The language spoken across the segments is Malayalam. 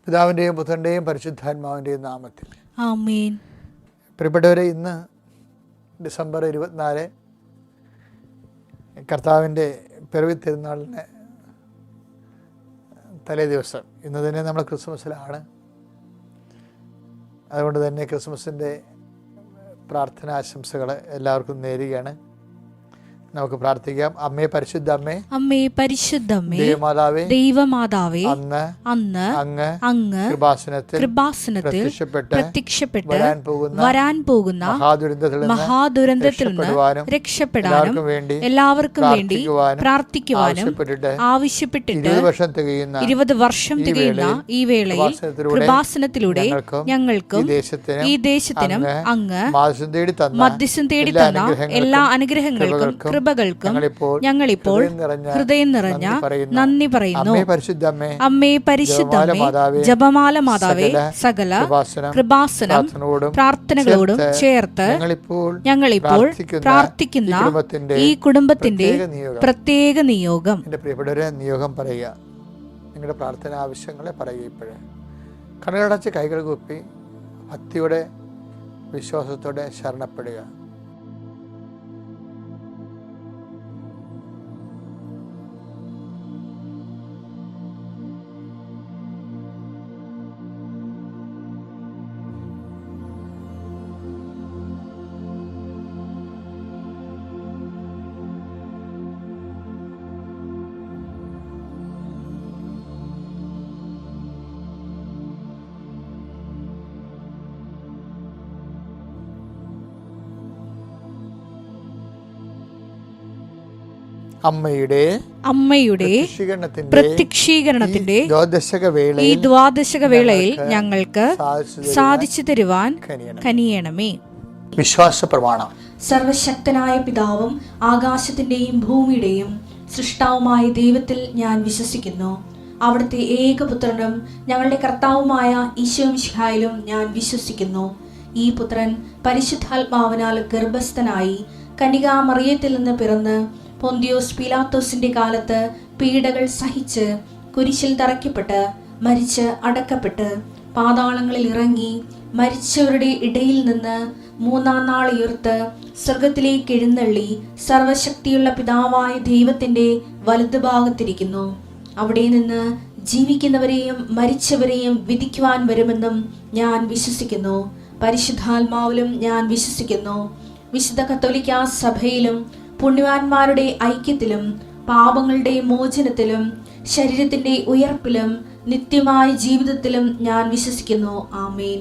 പിതാവിൻ്റെയും പുത്രൻ്റെയും പരിശുദ്ധാത്മാവിൻ്റെയും നാമത്തിൽ ആമേൻ. പ്രിയപ്പെട്ടവരെ, ഇന്ന് ഡിസംബർ 24 കർത്താവിൻ്റെ പിറവി തിരുനാളിന് തലേ ദിവസം. ഇന്ന് തന്നെ നമ്മൾ ക്രിസ്മസിലാണ്. അതുകൊണ്ട് തന്നെ ക്രിസ്മസിൻ്റെ പ്രാർത്ഥനാശംസകൾ എല്ലാവർക്കും നേരുകയാണ്. നമുക്ക് പ്രാർത്ഥിക്കാം. അമ്മേ, പരിശുദ്ധ അമ്മേ, അമ്മേ പരിശുദ്ധ അമ്മേ, ദൈവമാതാവേ, ദൈവമാതാവേ, അന്ന് അങ്ങ് കൃപാസനത്തിൽ പ്രത്യക്ഷപ്പെട്ട് വരാൻ പോകുന്ന മഹാദുരന്തത്തിൽ നിന്ന് രക്ഷപ്പെടാനും എല്ലാവർക്കും വേണ്ടി പ്രാർത്ഥിക്കുവാനും ആവശ്യപ്പെട്ടിട്ട് 20 വർഷം തികയുന്ന ഈ വേളയിൽ കൃപാസനത്തിലൂടെ ഞങ്ങൾക്കും ഈ ദേശത്തിനും അങ്ങ് മധ്യസ്ഥം തേടി തന്ന എല്ലാ അനുഗ്രഹങ്ങൾക്കും കൃപകൾക്കും ഞങ്ങളിപ്പോൾ ഹൃദയം നിറഞ്ഞ നന്ദി പറയുന്നു. അമ്മേ പരിശുദ്ധ അമ്മേ, ജപമാല മാതാവേ, സകല കൃപാസനം പ്രാർത്ഥനകളോടും ചേർത്ത് ഞങ്ങളിപ്പോൾ പ്രാർത്ഥിക്കുന്ന ഈ കുടുംബത്തിന്റെ പ്രത്യേക നിയോഗം. എൻ്റെ പ്രിയപ്പെട്ടവരെ, നിയോഗം പറയുക. നിങ്ങളുടെ പ്രാർത്ഥന ആവശ്യങ്ങളെ പറയുക. ഇപ്പോഴേ കണ്ണുകളടച്ച് കൈകൾ കൂപ്പി ഭക്തിയോടെ വിശ്വാസത്തോടെ ശരണപ്പെടുക. അമ്മയുടെ പ്രത്യക്ഷീകരണത്തിന്റെ ഈ ദ്വാദശക വേളയിൽ ഞങ്ങൾക്ക് സാധിച്ചു തരുവാൻ കനിയണമേ. വിശ്വാസ പ്രമാണം. സർവശക്തനായ പിതാവും ആകാശത്തിന്റെയും ഭൂമിയുടെയും സൃഷ്ടാവുമായ ദൈവത്തിൽ ഞാൻ വിശ്വസിക്കുന്നു. അവിടുത്തെ ഏകപുത്രനും ഞങ്ങളുടെ കർത്താവുമായ ഈശോ മിശിഹായിലും ഞാൻ വിശ്വസിക്കുന്നു. ഈ പുത്രൻ പരിശുദ്ധാത്മാവിനാൽ ഗർഭസ്ഥനായി കന്യകാമറിയത്തിൽ നിന്ന് പിറന്ന് പൊന്തിയോസ് പീലാത്തോസിന്റെ കാലത്ത് പീഡകൾ സഹിച്ച് കുരിശിൽ തറയ്ക്കപ്പെട്ട് മരിച്ച് അടക്കപ്പെട്ട് പാതാളങ്ങളിൽ ഇറങ്ങി മരിച്ചവരുടെ ഇടയിൽ നിന്ന് 3-ാം നാൾ ഉയർത്ത് സ്വർഗത്തിലേക്ക് എഴുന്നള്ളി സർവശക്തിയുള്ള പിതാവായ ദൈവത്തിന്റെ വലതുഭാഗത്തിരിക്കുന്നു. അവിടെ നിന്ന് ജീവിക്കുന്നവരെയും മരിച്ചവരെയും വിധിക്കുവാൻ വരുമെന്നും ഞാൻ വിശ്വസിക്കുന്നു. പരിശുദ്ധാത്മാവിലും ഞാൻ വിശ്വസിക്കുന്നു. വിശുദ്ധ കത്തോലിക്കാ സഭയിലും പുണ്യവാന്മാരുടെ ഐക്യത്തിലും പാപങ്ങളുടെ മോചനത്തിലും ശരീരത്തിന്റെ ഉയർപ്പിലും നിത്യമായ ജീവിതത്തിലും ഞാൻ വിശ്വസിക്കുന്നു. ആമേൻ.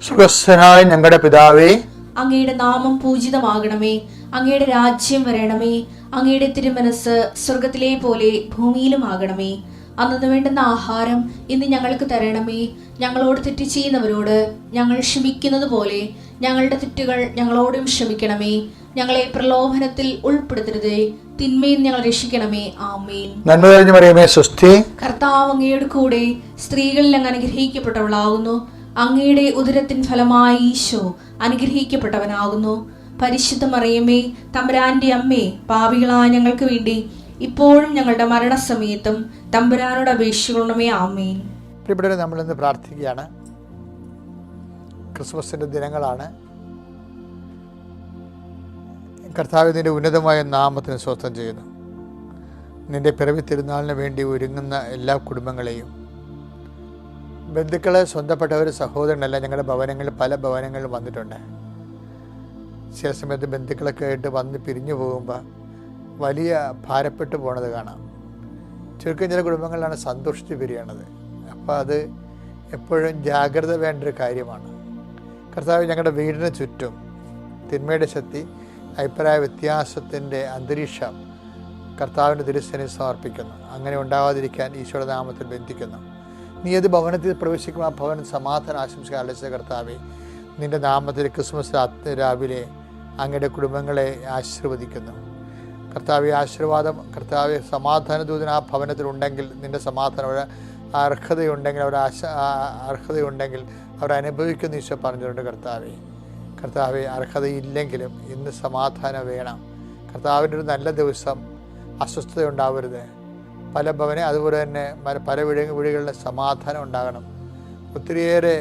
സ്വർഗ്ഗസ്ഥനായ ഞങ്ങളുടെ പിതാവേ, അങ്ങയുടെ നാമം പൂജിതമാകണമേ. അങ്ങയുടെ രാജ്യം വരണമേ. അങ്ങയുടെ തിരുമനസ് സ്വർഗത്തിലെ പോലെ ഭൂമിയിലും ആകണമേ. അന്നു വേണ്ടുന്ന ആഹാരം ഇന്ന് ഞങ്ങൾക്ക് തരണമേ. ഞങ്ങളോട് തെറ്റ് ചെയ്യുന്നവരോട് ഞങ്ങൾ ക്ഷമിക്കുന്നത് പോലെ ഞങ്ങളുടെ തെറ്റുകൾ ഞങ്ങളോടും ക്ഷമിക്കണമേ. ഞങ്ങളെ പ്രലോഭനത്തിൽ ഉൾപ്പെടുത്തരുതേ, തിന്മയിൽ ഞങ്ങൾ രക്ഷിക്കണമേ. ആമേൻ. നന്മ നിറഞ്ഞ മറിയമേ, സ്വസ്തി. കർത്താവ് അങ്ങയുടെ കൂടെ സ്ത്രീകളിൽ അങ്ങ് അനുഗ്രഹിക്കപ്പെട്ടവളാകുന്നു. അങ്ങയുടെ ഉദരത്തിൻ ഫലമായി ഈശോ അനുഗ്രഹിക്കപ്പെട്ടവനാകുന്നു. പരിശുദ്ധ മറിയമേ, തമ്പുരാന്റെ അമ്മേ, പാപികളായ ഞങ്ങൾക്ക് വേണ്ടി ഇപ്പോഴും ഞങ്ങളുടെ മരണസമയത്തും തമ്പുരാനോട് അപേക്ഷിക്കണമേ. ആമേൻ. പ്രിയപ്പെട്ടവരെ, നമ്മളിന്ന് പ്രാർത്ഥിക്കുകയാണ്. ക്രിസ്മസിൻ്റെ ദിനങ്ങളാണ്. കർത്താവ് നിന്റെ ഉന്നതമായ നാമത്തിന് സ്വസ്ഥം ചെയ്യുന്നു. നിന്റെ പിറവി തിരുനാളിന് വേണ്ടി ഒരുങ്ങുന്ന എല്ലാ കുടുംബങ്ങളെയും, ബന്ധുക്കളെ, സ്വന്തപ്പെട്ടവർ, സഹോദരനെല്ലാം ഞങ്ങളുടെ ഭവനങ്ങളിൽ പല ഭവനങ്ങളിൽ വന്നിട്ടുണ്ട്. ചില സമയത്ത് ബന്ധുക്കളൊക്കെ ആയിട്ട് വന്ന് പിരിഞ്ഞു പോകുമ്പോൾ വലിയ ഭാരപ്പെട്ടു പോണത് കാണാം. ചുരുക്കം ചില കുടുംബങ്ങളിലാണ് സന്തോഷിച്ച് പിരിയണത്. അപ്പോൾ അത് എപ്പോഴും ജാഗ്രത വേണ്ട ഒരു കാര്യമാണ്. കർത്താവ് ഞങ്ങളുടെ വീടിന് ചുറ്റും തിന്മയുടെ ശക്തി, അഭിപ്രായ വ്യത്യാസത്തിൻ്റെ അന്തരീക്ഷം കർത്താവിൻ്റെ തിരുസന്നിധിയിൽ സമർപ്പിക്കുന്നു. അങ്ങനെ ഉണ്ടാവാതിരിക്കാൻ ഈശോയുടെ നാമത്തിൽ ബന്ധിക്കുന്നു. നീ ഏത് ഭവനത്തിൽ പ്രവേശിക്കും ആ ഭവനം സമാധാനം ആശംസിക്കാൻ അലച്ച കർത്താവെ, നിൻ്റെ നാമത്തിൽ ക്രിസ്മസ് രാവിലെ അങ്ങയുടെ കുടുംബങ്ങളെ ആശീർവദിക്കുന്നു. കർത്താവെ, ആശീർവാദം, കർത്താവെ, സമാധാന ദൂതൻ ആ ഭവനത്തിലുണ്ടെങ്കിൽ നിൻ്റെ സമാധാനം അർഹതയുണ്ടെങ്കിൽ അർഹതയുണ്ടെങ്കിൽ അവർ അനുഭവിക്കുന്ന ഈശോ പറഞ്ഞിട്ടുണ്ട്. കർത്താവെ, അർഹതയില്ലെങ്കിലും ഇന്ന് സമാധാനം വേണം. കർത്താവിൻ്റെ ഒരു നല്ല ദിവസം അസ്വസ്ഥത ഉണ്ടാവരുത്. പല ഭവനെ അതുപോലെ തന്നെ പല വീടുകളിലും സമാധാനം ഉണ്ടാകണം. ഒത്തിരിയേറെ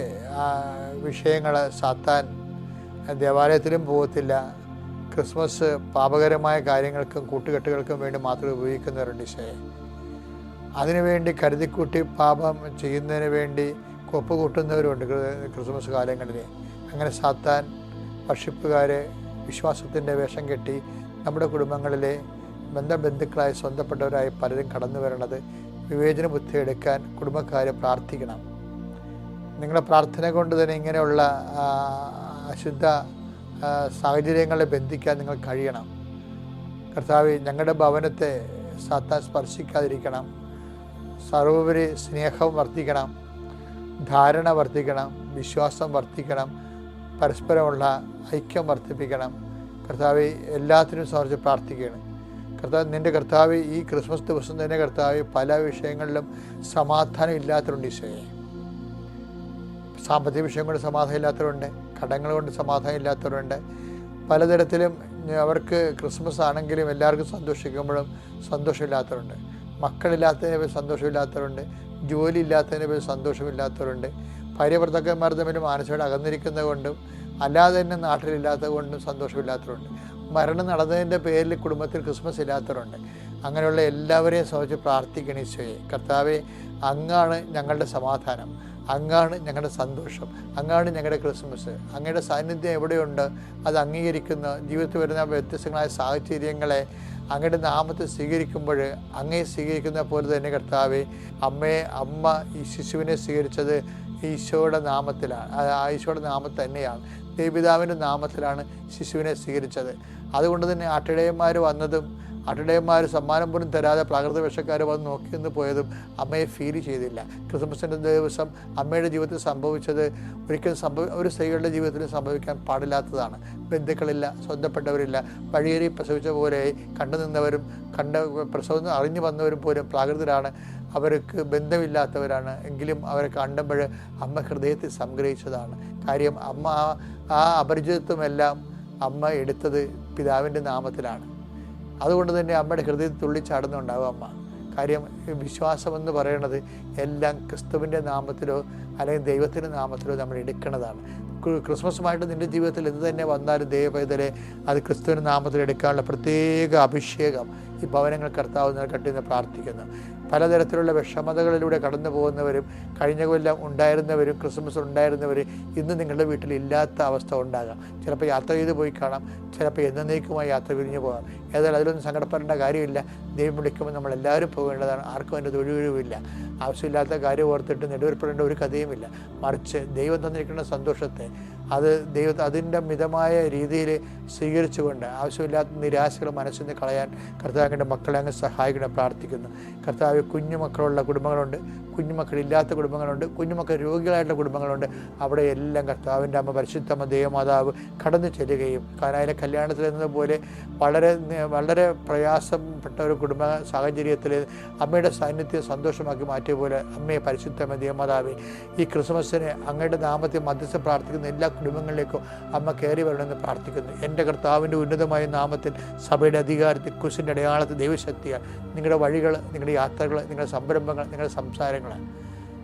വിഷയങ്ങൾ സാത്താൻ ദേവാലയത്തിലും പോകത്തില്ല. ക്രിസ്മസ് പാപകരമായ കാര്യങ്ങൾക്കും കൂട്ടുകെട്ടുകൾക്കും വേണ്ടി മാത്രം ഉപയോഗിക്കുന്നവരുണ്ട് ഈശോയെ. അതിനുവേണ്ടി കരുതിക്കൂട്ടി പാപം ചെയ്യുന്നതിന് വേണ്ടി കൊപ്പ് കൂട്ടുന്നവരുണ്ട് ക്രിസ്മസ് കാലങ്ങളിൽ. അങ്ങനെ സാത്താൻ വർഷിപ്പുകാരെ വിശ്വാസത്തിൻ്റെ വേഷം കെട്ടി നമ്മുടെ കുടുംബങ്ങളിലെ ബന്ധുക്കളായി സ്വന്തപ്പെട്ടവരായി പലരും കടന്നു വരണത് വിവേചന ബുദ്ധി എടുക്കാൻ കുടുംബക്കാർ പ്രാർത്ഥിക്കണം. നിങ്ങളുടെ പ്രാർത്ഥന കൊണ്ട് തന്നെ ഇങ്ങനെയുള്ള അശുദ്ധ സാഹചര്യങ്ങളെ ബന്ധിക്കാൻ നിങ്ങൾ കഴിയണം. കർത്താവേ, ഞങ്ങളുടെ ഭവനത്തെ സാത്താൻ സ്പർശിക്കാതിരിക്കണം. സർവോപരി സ്നേഹം വർദ്ധിക്കണം, ധാരണ വർദ്ധിക്കണം, വിശ്വാസം വർദ്ധിക്കണം, പരസ്പരമുള്ള ഐക്യം വർദ്ധിപ്പിക്കണം. കർത്താവെ, എല്ലാത്തിനും സമർപ്പിച്ച് പ്രാർത്ഥിക്കുകയാണ്. നിൻ്റെ കർത്താവ് ഈ ക്രിസ്മസ് ദിവസം തന്നെ കർത്താവ് പല വിഷയങ്ങളിലും സമാധാനം ഇല്ലാത്തവരുണ്ട് ഈശോയെ. സാമ്പത്തിക വിഷയം കൊണ്ട് സമാധാനം ഇല്ലാത്തവരുണ്ട്, കടങ്ങൾ കൊണ്ട് സമാധാനം ഇല്ലാത്തവരുണ്ട്. പലതരത്തിലും അവർക്ക് ക്രിസ്മസ് ആണെങ്കിലും എല്ലാവർക്കും സന്തോഷിക്കുമ്പോഴും സന്തോഷമില്ലാത്തവരുണ്ട്. മക്കളില്ലാത്തതിനെ പേര് സന്തോഷമില്ലാത്തവരുണ്ട്, ജോലി ഇല്ലാത്തതിനെ പേര് സന്തോഷമില്ലാത്തവരുണ്ട്. ഭാര്യ ഭർത്താക്കന്മാർ തമ്മിൽ മാനസികമായിട്ട് അകന്നിരിക്കുന്നത് കൊണ്ടും അല്ലാതെ തന്നെ നാട്ടിലില്ലാത്തത് കൊണ്ടും സന്തോഷമില്ലാത്തവരുണ്ട്. മരണം നടന്നതിൻ്റെ പേരിൽ കുടുംബത്തിൽ ക്രിസ്മസ് ഇല്ലാത്തവരുണ്ട്. അങ്ങനെയുള്ള എല്ലാവരെയും സംബന്ധിച്ച് പ്രാർത്ഥിക്കണം ഈശോയെ. കർത്താവെ, അങ്ങാണ് ഞങ്ങളുടെ സമാധാനം, അങ്ങാണ് ഞങ്ങളുടെ സന്തോഷം, അങ്ങാണ് ഞങ്ങളുടെ ക്രിസ്മസ്. അങ്ങയുടെ സാന്നിധ്യം എവിടെയുണ്ട് അത് അംഗീകരിക്കുന്ന ജീവിതത്തിൽ വരുന്ന വ്യത്യസ്തങ്ങളായ സാഹചര്യങ്ങളെ അങ്ങയുടെ നാമത്തെ സ്വീകരിക്കുമ്പോൾ അങ്ങയെ സ്വീകരിക്കുന്ന പോലെ തന്നെ കർത്താവെ, അമ്മ ഈ ശിശുവിനെ സ്വീകരിച്ചത് ഈശോയുടെ നാമത്തിലാണ്. ഈശോയുടെ നാമത്തിൽ തന്നെയാണ്, ദേവപിതാവിൻ്റെ നാമത്തിലാണ് ശിശുവിനെ സ്വീകരിച്ചത്. അതുകൊണ്ട് തന്നെ ആട്ടിടയന്മാർ വന്നതും ആട്ടിടയന്മാർ സമ്മാനം പോലും തരാതെ പ്രാകൃത വേഷക്കാർ വന്ന് നോക്കിയെന്ന് പോയതും അമ്മയെ ഫീൽ ചെയ്തില്ല. ക്രിസ്മസിൻ്റെ ദിവസം അമ്മയുടെ ജീവിതത്തിൽ സംഭവിച്ചത് ഒരിക്കലും ഒരു സ്ത്രീകളുടെ ജീവിതത്തിൽ സംഭവിക്കാൻ പാടില്ലാത്തതാണ്. ബന്ധുക്കളില്ല, സ്വന്തപ്പെട്ടവരില്ല, വഴിയേറി പ്രസവിച്ച പോലെ കണ്ടു നിന്നവരും പ്രസവം അറിഞ്ഞു വന്നവരും പോലും പ്രാകൃതരാണ്, അവർക്ക് ബന്ധമില്ലാത്തവരാണ്. എങ്കിലും അവരെ കണ്ടുമ്പോൾ അമ്മ ഹൃദയത്തിൽ സംഗ്രഹിച്ചതാണ്. കാര്യം അമ്മ ആ അപരിചിതത്വമെല്ലാം അമ്മ എടുത്തത് പിതാവിൻ്റെ നാമത്തിലാണ്. അതുകൊണ്ട് തന്നെ അമ്മയുടെ ഹൃദയത്തിൽ തുള്ളിച്ചാടുന്നുണ്ടാവും അമ്മ. കാര്യം വിശ്വാസമെന്ന് പറയുന്നത് എല്ലാം ക്രിസ്തുവിൻ്റെ നാമത്തിലോ അല്ലെങ്കിൽ ദൈവത്തിൻ്റെ നാമത്തിലോ നമ്മൾ എടുക്കുന്നതാണ്. ക്രിസ്മസുമായിട്ട് നിൻ്റെ ജീവിതത്തിൽ എന്ത് തന്നെ വന്നാലും ദൈവപൈതലെ അത് ക്രിസ്തുവിൻ്റെ നാമത്തിൽ എടുക്കാനുള്ള പ്രത്യേക അഭിഷേകം ഈ ഭവനങ്ങൾ കർത്താവ് നൽകട്ടെ എന്ന് പ്രാർത്ഥിക്കുന്നു. പലതരത്തിലുള്ള വിഷമതകളിലൂടെ കടന്നു പോകുന്നവരും കഴിഞ്ഞ കൊല്ലം ഉണ്ടായിരുന്നവരും ക്രിസ്മസ് ഉണ്ടായിരുന്നവർ ഇന്ന് നിങ്ങളുടെ വീട്ടിൽ ഇല്ലാത്ത അവസ്ഥ ഉണ്ടാകാം. ചിലപ്പോൾ യാത്ര ചെയ്ത് പോയി കാണാം, ചിലപ്പോൾ എന്നേക്കുമായി യാത്ര പിരിഞ്ഞു പോകാം. ഏതായാലും അതിലൊന്നും സങ്കടപ്പെടേണ്ട കാര്യമില്ല. ദൈവം വിളിക്കുമ്പോൾ നമ്മളെല്ലാവരും പോകേണ്ടതാണ്. ആർക്കും അതിൻ്റെ തൊഴിലൊഴിവില്ല. ആവശ്യമില്ലാത്ത കാര്യം ഓർത്തിട്ട് നെടുവേർപ്പെടേണ്ട ഒരു കഥയുമില്ല. മറിച്ച് ദൈവം തന്നിരിക്കുന്ന സന്തോഷത്തെ അതിൻ്റെ മിതമായ രീതിയിൽ സ്വീകരിച്ചുകൊണ്ട് ആവശ്യമില്ലാത്ത നിരാശകൾ മനസ്സിൽ നിന്ന് കളയാൻ കർത്താവിൻ്റെ മക്കളെ അങ്ങ് സഹായിക്കണം പ്രാർത്ഥിക്കുന്നു. കർത്താവ്, കുഞ്ഞുമക്കളുള്ള കുടുംബങ്ങളുണ്ട്, കുഞ്ഞുമക്കളില്ലാത്ത കുടുംബങ്ങളുണ്ട്, കുഞ്ഞുമക്കൾ രോഗികളായിട്ടുള്ള കുടുംബങ്ങളുണ്ട്. അവിടെ എല്ലാം കർത്താവിൻ്റെ അമ്മ പരിശുദ്ധമ്മ ദേവമാതാവ് കടന്നു ചെല്ലുകയും കാനായിലെ കല്യാണത്തിൽ എന്നതുപോലെ വളരെ പ്രയാസപ്പെട്ട ഒരു കുടുംബ സാഹചര്യത്തിൽ അമ്മയുടെ സാന്നിധ്യം സന്തോഷമാക്കി മാറ്റിയ പോലെ അമ്മയെ പരിശുദ്ധമ്മ ദേവമാതാവെ, ഈ ക്രിസ്മസിന് അങ്ങയുടെ നാമത്തിൽ മധ്യസ്ഥം പ്രാർത്ഥിക്കുന്ന എല്ലാ കുടുംബങ്ങളിലേക്കും അമ്മ കയറി വരണമെന്ന് പ്രാർത്ഥിക്കുന്നു. എൻ്റെ കർത്താവിൻ്റെ ഉന്നതമായ നാമത്തിൽ സഭയുടെ അധികാരത്തിൽ കുരിശിൻ്റെ അടയാളത്തിൽ ദൈവശക്തിയാൽ നിങ്ങളുടെ വഴികൾ, നിങ്ങളുടെ യാത്രകൾ, നിങ്ങളുടെ സംരംഭങ്ങൾ, നിങ്ങളുടെ സംസാരങ്ങൾ,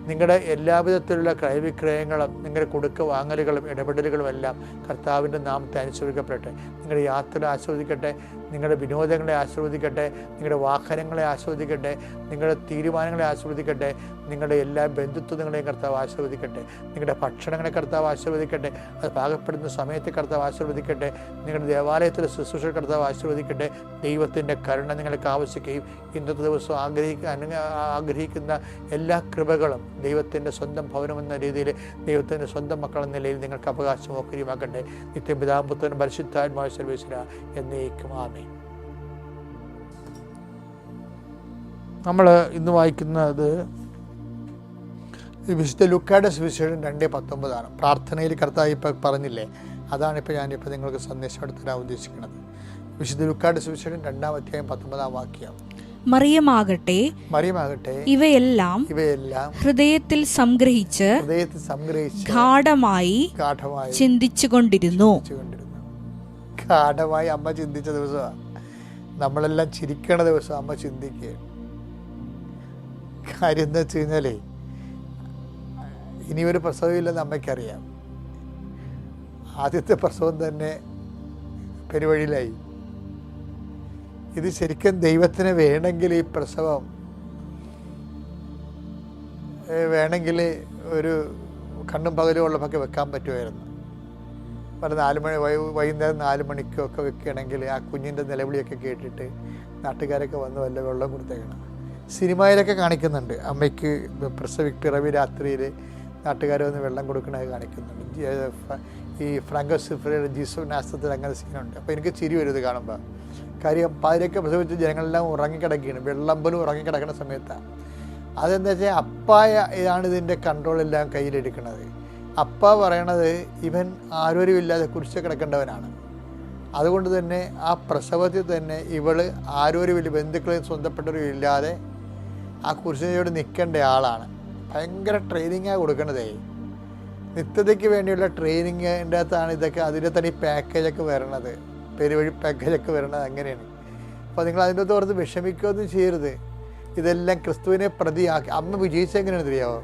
നിങ്ങളുടെ എല്ലാവിധത്തിലുള്ള ക്രയവിക്രയങ്ങളും നിങ്ങളുടെ കൊടുക്ക വാങ്ങലുകളും ഇടപെടലുകളും എല്ലാം കർത്താവിൻ്റെ നാമത്തെ അനുസരിക്കപ്പെടട്ടെ. നിങ്ങളുടെ യാത്രകളെ ആസ്വദിക്കട്ടെ, നിങ്ങളുടെ വിനോദങ്ങളെ ആസ്വദിക്കട്ടെ, നിങ്ങളുടെ വാഹനങ്ങളെ ആസ്വദിക്കട്ടെ, നിങ്ങളുടെ തീരുമാനങ്ങളെ ആസ്വദിക്കട്ടെ, നിങ്ങളുടെ എല്ലാ ബന്ധുത്വങ്ങളെയും കർത്താവ് ആശീർവദിക്കട്ടെ. നിങ്ങളുടെ ഭക്ഷണങ്ങളെ കർത്താവ് ആശീർവദിക്കട്ടെ, അത് പാകപ്പെടുന്ന സമയത്ത് കർത്താവ് ആശീർവദിക്കട്ടെ. നിങ്ങളുടെ ദേവാലയത്തിലെ ശുശ്രൂഷ കർത്താവ് ആശീർവദിക്കട്ടെ. ദൈവത്തിൻ്റെ കരുണ നിങ്ങൾക്ക് ആവശ്യിക്കുകയും ഇന്നത്തെ ദിവസം ആഗ്രഹിക്കുന്ന എല്ലാ കൃപകളും ദൈവത്തിൻ്റെ സ്വന്തം ഭവനമെന്ന രീതിയിൽ ദൈവത്തിൻ്റെ സ്വന്തം മക്കളെന്ന നിലയിൽ നിങ്ങൾക്ക് അവകാശം ഓഹരിയുമാക്കട്ടെ. നിത്യപിതാവും പുത്രനും പരിശുദ്ധാത്മാവായ സർവേശ്വരാ എന്നേക്കും ആമേൻ. നമ്മൾ ഇന്ന് വായിക്കുന്നത് വിശുദ്ധ ലൂക്കായുടെ സുവിശേഷം 2:19 പ്രാർത്ഥനയിൽ കർത്താവ് ഇപ്പം പറഞ്ഞില്ലേ, അതാണിപ്പോൾ ഞാനിപ്പോൾ നിങ്ങൾക്ക് സന്ദേശം എടുത്തരാൻ ഉദ്ദേശിക്കുന്നത്. വിശുദ്ധ ലൂക്കായുടെ സുവിശേഷം 2:19 മറിയമാകട്ടെ ഇവയെല്ലാം ഹൃദയത്തിൽ സംഗ്രഹിച്ച് ഗാഢമായി ചിന്തിച്ചുകൊണ്ടിരുന്നു. ഗാഢമായി അമ്മ ചിന്തിച്ച ദിവസമാണ്. നമ്മളെല്ലാം ചിരിക്കണ ദിവസം അമ്മ ചിന്തിക്കുക. കാര്യം എന്താ വെച്ച് കഴിഞ്ഞാലേ, ഇനിയൊരു പ്രസവമില്ലെന്ന് അമ്മയ്ക്കറിയാം. ആദ്യത്തെ പ്രസവം തന്നെ പെരുവഴിയിലായി. ഇത് ശരിക്കും ദൈവത്തിന് വേണമെങ്കിൽ ഈ പ്രസവം വേണമെങ്കിൽ ഒരു കണ്ണും പകലും ഉള്ളപ്പൊക്കെ വെക്കാൻ പറ്റുമായിരുന്നു. പല 4 മണി വൈകുന്നേരം 4 മണിക്കൊക്കെ വെക്കുകയാണെങ്കിൽ ആ കുഞ്ഞിൻ്റെ നിലവിളിയൊക്കെ കേട്ടിട്ട് നാട്ടുകാരൊക്കെ വന്ന് വല്ല വെള്ളം കൊടുത്തേക്കണം. സിനിമയിലൊക്കെ കാണിക്കുന്നുണ്ട്, അമ്മയ്ക്ക് പിറവി രാത്രിയിൽ നാട്ടുകാർ വന്ന് വെള്ളം കൊടുക്കണത് കാണിക്കുന്നുണ്ട്. ഈ ഫ്രാങ്കോ സിഫ്രയുടെ ജീസു നാസ്തത്തിൽ അങ്ങനെ സീനുണ്ട്. അപ്പോൾ എനിക്ക് ചിരി വരും ഇത് കാണുമ്പോൾ. കാര്യം പാതിരൊക്കെ പ്രസവിച്ച് ജനങ്ങളെല്ലാം ഉറങ്ങിക്കിടക്കുകയാണ്, വെള്ളം പോലും ഉറങ്ങിക്കിടക്കുന്ന സമയത്താണ്. അതെന്താ വെച്ചാൽ അപ്പായ ഇതാണ് ഇതിൻ്റെ കൺട്രോളെല്ലാം കയ്യിലെടുക്കുന്നത്. അപ്പ പറയണത് ഇവൻ ആരോരുമില്ലാതെ കുരിശ് കിടക്കേണ്ടവനാണ്. അതുകൊണ്ട് തന്നെ ആ പ്രസവത്തിൽ തന്നെ ഇവള് ആരോരുമില്ല, ബന്ധുക്കളെയും സ്വന്തപ്പെട്ടവരും ഇല്ലാതെ ആ കുരിശിനോട് നിൽക്കേണ്ട ആളാണ്. ഭയങ്കര ട്രെയിനിങ്ങാണ് കൊടുക്കണതേ. നിത്യതയ്ക്ക് വേണ്ടിയുള്ള ട്രെയിനിങ്ങിൻ്റെ അകത്താണ് ഇതൊക്കെ. അതിൻ്റെ തന്നെ ഈ പാക്കേജൊക്കെ വരണത്, പെരുവഴി പാക്കേജൊക്കെ വരണത് അങ്ങനെയാണ്. അപ്പോൾ നിങ്ങൾ അതിൻ്റെ ഓർത്ത് വിഷമിക്കുകയൊന്നും ചെയ്യരുത്. ഇതെല്ലാം ക്രിസ്തുവിനെ പ്രതിയാക്കി. അമ്മ വിജയിച്ചെങ്ങനെയാണെന്ന് അറിയാമോ?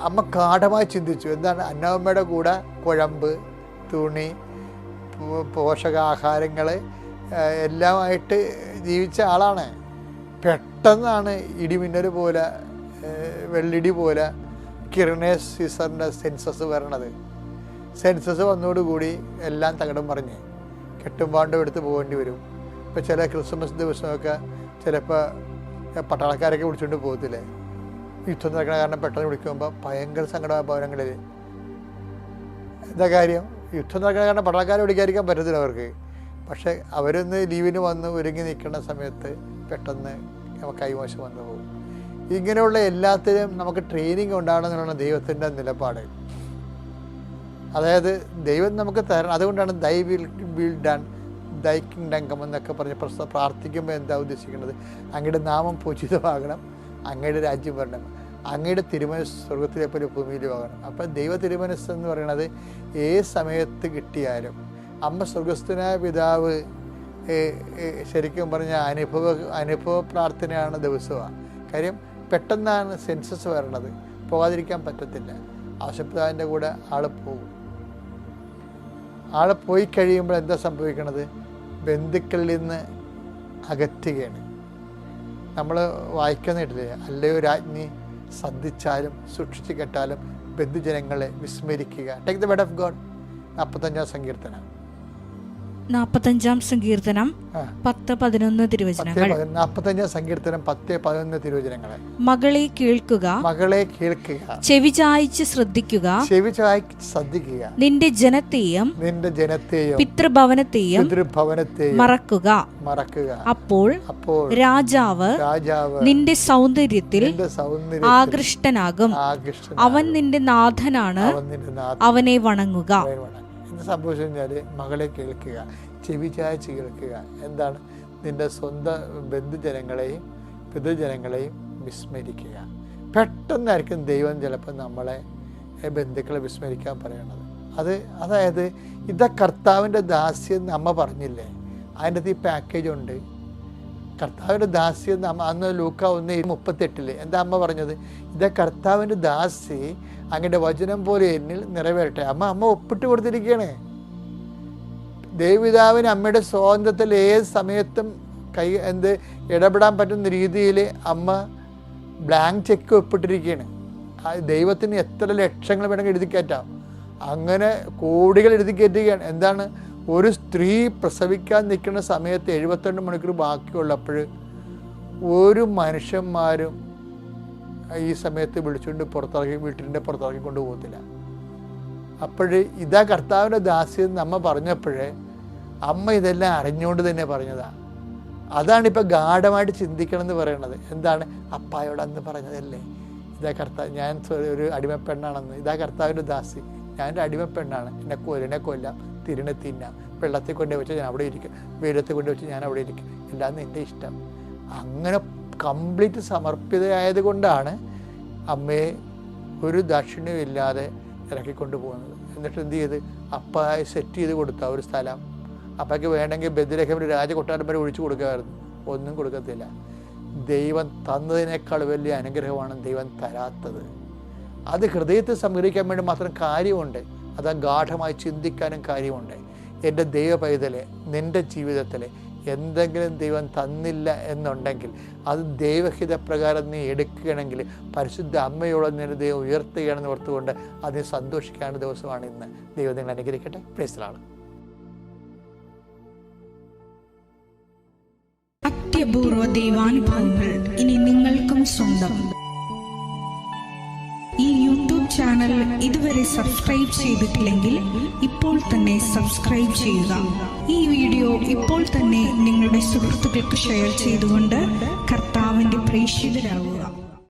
അമ്മ ഗാഢമായി ചിന്തിച്ചു. എന്താണ്? അന്നമ്മയുടെ കൂടെ കുഴമ്പ്, തുണി, പോഷകാഹാരങ്ങൾ എല്ലാമായിട്ട് ജീവിച്ച ആളാണ്. പെട്ടെന്നാണ് ഇടിമിന്നൽ പോലെ, വെള്ളിടി പോലെ കിരണേസ് സീസറിൻ്റെ സെൻസസ് വരണത്. സെൻസസ് വന്നതോടുകൂടി എല്ലാം തകിടം പറഞ്ഞ് കെട്ടുംപാണ്ടും എടുത്ത് പോകേണ്ടി വരും. ഇപ്പോൾ ചില ക്രിസ്മസ് ദിവസമൊക്കെ ചിലപ്പോൾ പട്ടാളക്കാരൊക്കെ വിളിച്ചുകൊണ്ട് പോകത്തില്ലേ, യുദ്ധം നടക്കണ കാരണം പെട്ടെന്ന് വിളിക്കുമ്പോൾ ഭയങ്കര സങ്കടമായ ഭവനങ്ങളിൽ. എന്താ കാര്യം? യുദ്ധം നടക്കണ കാരണം പട്ടാളക്കാരെ വിളിക്കാതിരിക്കാൻ പറ്റത്തില്ല അവർക്ക്. പക്ഷേ അവരൊന്ന് ലീവിന് വന്ന് ഒരുങ്ങി നിൽക്കുന്ന സമയത്ത് പെട്ടെന്ന് കൈമോശം വന്നു പോകും. ഇങ്ങനെയുള്ള എല്ലാത്തിനും നമുക്ക് ട്രെയിനിങ് ഉണ്ടാകണമെന്നുള്ള ദൈവത്തിൻ്റെ നിലപാട്. അതായത് ദൈവം നമുക്ക് തരണം. അതുകൊണ്ടാണ് thy will done, thy kingdom come എന്നൊക്കെ പറഞ്ഞ് പ്രാർത്ഥിക്കുമ്പോൾ എന്താ ഉദ്ദേശിക്കുന്നത്? അങ്ങയുടെ നാമം പൂജിതമാകണം, അങ്ങയുടെ രാജ്യം വരണം, അങ്ങയുടെ തിരുമനസ് സ്വർഗത്തിലെ പോലെ ഭൂമിയിലും ആകണം. അപ്പം ദൈവ തിരുമനസ് എന്ന് പറയുന്നത് ഏത് സമയത്ത് കിട്ടിയാലും, അമ്മ സ്വർഗസ്ഥനായ പിതാവ് ശരിക്കും പറഞ്ഞാൽ അനുഭവ പ്രാർത്ഥനയാണ് ദിവസമാണ്. കാര്യം പെട്ടെന്നാണ് സെൻസസ് വരണത്, പോകാതിരിക്കാൻ പറ്റത്തില്ല. ആശുപത്രിൻ്റെ കൂടെ ആൾ പോകും. ആൾ പോയി കഴിയുമ്പോൾ എന്താ സംഭവിക്കണത്? ബന്ധുക്കളിൽ നിന്ന് അകറ്റുകയാണ്. നമ്മൾ വായിക്കുന്നില്ലേ, അല്ലയോ രാജ്ഞി ശ്രദ്ധിച്ചാലും സൂക്ഷിച്ച് കേട്ടാലും ബന്ധുജനങ്ങളെ വിസ്മരിക്കുക. Take the word of God. 45-ാം സങ്കീർത്തനം 45-ാം സങ്കീർത്തനം 10-11 തിരുവചനങ്ങൾ. 45-ാം സങ്കീർത്തനം 10-11 തിരുവചനങ്ങൾ. മകളെ കേൾക്കുക, മകളെ കേൾക്കുക, ചെവി ചായ്ച്ച് ശ്രദ്ധിക്കുക, ചെവി ചായ്ച്ച് ശ്രദ്ധിക്കുക, നിന്റെ ജനത്തെയും പിതൃഭവനത്തെയും മറക്കുക. അപ്പോൾ രാജാവ് നിന്റെ സൗന്ദര്യത്തിൽ ആകൃഷ്ടനാകും. അവൻ നിന്റെ നാഥനാണ്, അവനെ വണങ്ങുക. എന്ത് സംഭവിച്ചു കഴിഞ്ഞാൽ മകളെ കേൾക്കുക, ചെവി ചായ്ച്ച് കേൾക്കുക. എന്താണ്? നിന്റെ സ്വന്തം ബന്ധുജനങ്ങളെയും പിതൃജനങ്ങളെയും വിസ്മരിക്കുക. പെട്ടെന്നായിരിക്കും ദൈവം ചിലപ്പോൾ നമ്മളെ ബന്ധുക്കളെ വിസ്മരിക്കാൻ പറയണത്. അതായത് ഇതാ കർത്താവിൻ്റെ ദാസ്യം അമ്മ പറഞ്ഞില്ലേ, അതിൻ്റെ അകത്ത് ഈ പാക്കേജ് ഉണ്ട്. കർത്താവിൻ്റെ ദാസ്യം അന്ന് ലൂക്ക 1:38 എന്താ അമ്മ പറഞ്ഞത്? ഇതാ കർത്താവിൻ്റെ ദാസി, അങ്ങയുടെ വചനം പോലെ എന്നിൽ നിറവേറട്ടെ. അമ്മ ഒപ്പിട്ട് കൊടുത്തിരിക്കുകയാണ്. ദേവപിതാവിന് അമ്മയുടെ സ്വാതന്ത്ര്യത്തിൽ ഏത് സമയത്തും ഇടപെടാൻ പറ്റുന്ന രീതിയിൽ അമ്മ ബ്ലാങ്ക് ചെക്ക് ഒപ്പിട്ടിരിക്കുകയാണ്. ദൈവത്തിന് എത്ര ലക്ഷങ്ങൾ വേണമെങ്കിൽ എഴുതി കയറ്റാം, അങ്ങനെ കോടികൾ എഴുതി കയറ്റുകയാണ്. എന്താണ്? ഒരു സ്ത്രീ പ്രസവിക്കാൻ നിൽക്കുന്ന സമയത്ത് 72 മണിക്കൂർ ബാക്കിയുള്ളപ്പോൾ ഒരു മനുഷ്യന്മാരും ഈ സമയത്ത് വിളിച്ചുകൊണ്ട് വീട്ടിൻ്റെ പുറത്തിറക്കി കൊണ്ടുപോകത്തില്ല. അപ്പോൾ ഇതാ കർത്താവിൻ്റെ ദാസ്യം അമ്മ പറഞ്ഞപ്പോഴേ അമ്മ ഇതെല്ലാം അറിഞ്ഞുകൊണ്ട് തന്നെ പറഞ്ഞതാണ്. അതാണിപ്പോൾ ഗാഢമായിട്ട് ചിന്തിക്കണം എന്ന് പറയുന്നത്. എന്താണ്? അപ്പായോട് അന്ന് പറഞ്ഞതല്ലേ, ഇതാ കർത്താവ്, ഞാൻ ഒരു അടിമപ്പെണ്ണാണെന്ന്. ഇതാ കർത്താവിൻ്റെ ദാസി, ഞാനൊരു അടിമപ്പെണ്ണാണ്, എന്നെ കൊല്ലാം, തിരിണെ തിന്നാം, വെള്ളത്തിൽ കൊണ്ടു വെച്ച് ഞാൻ അവിടെ ഇരിക്കും, വെയിലത്തിൽ കൊണ്ടു വെച്ച് ഞാൻ അവിടെ ഇരിക്കും, എല്ലാം നിൻ്റെ ഇഷ്ടം. അങ്ങനെ കംപ്ലീറ്റ് സമർപ്പിതയായത് കൊണ്ടാണ് അമ്മയെ ഒരു ദാക്ഷിണ്യവും ഇല്ലാതെ ഇറക്കിക്കൊണ്ട് പോകുന്നത്. എന്നിട്ട് എന്ത് ചെയ്ത്? അപ്പായി സെറ്റ് ചെയ്ത് കൊടുത്ത ഒരു സ്ഥലം. അപ്പയ്ക്ക് വേണമെങ്കിൽ ബെത്ലഹേമിൽ രാജകൊട്ടാരം വരെ ഒഴിച്ചു കൊടുക്കുമായിരുന്നു, ഒന്നും കൊടുക്കത്തില്ല. ദൈവം തന്നതിനേക്കാൾ വലിയ അനുഗ്രഹമാണ് ദൈവം തരാത്തത്. അത് ഹൃദയത്തെ സംഗ്രഹിക്കാൻ വേണ്ടി മാത്രം കാര്യമുണ്ട്. അത് ഗാഠമായി ചിന്തിക്കാനും കാര്യമുണ്ട്. എൻ്റെ ദൈവ പൈതലെ, നിൻ്റെ ജീവിതത്തിൽ എന്തെങ്കിലും ദൈവം തന്നില്ല എന്നുണ്ടെങ്കിൽ അത് ദൈവഹിത പ്രകാരം നീ എടുക്കുകയാണെങ്കിൽ പരിശുദ്ധ അമ്മയോളം നിന്റെ ദൈവം ഉയർത്തുകയാണെന്ന് ഓർത്തുകൊണ്ട് അതിന് സന്തോഷിക്കാനുള്ള ദിവസമാണ് ഇന്ന്. ദൈവം നിങ്ങൾ അനുഗ്രഹിക്കട്ടെ. Praise the Lord. അത്യപൂർവ ദൈവാനുഭവങ്ങൾ ഇനി നിങ്ങൾക്കും സ്വന്തം. ഈ യൂട്യൂബ് ചാനൽ ഇതുവരെ സബ്സ്ക്രൈബ് ചെയ്തിട്ടില്ലെങ്കിൽ ഇപ്പോൾ തന്നെ സബ്സ്ക്രൈബ് ചെയ്യുക. ഈ വീഡിയോ ഇപ്പോൾ തന്നെ നിങ്ങളുടെ സുഹൃത്തുക്കൾക്ക് ഷെയർ ചെയ്തുകൊണ്ട് കർത്താവിന്റെ പ്രേക്ഷിതരാകുക.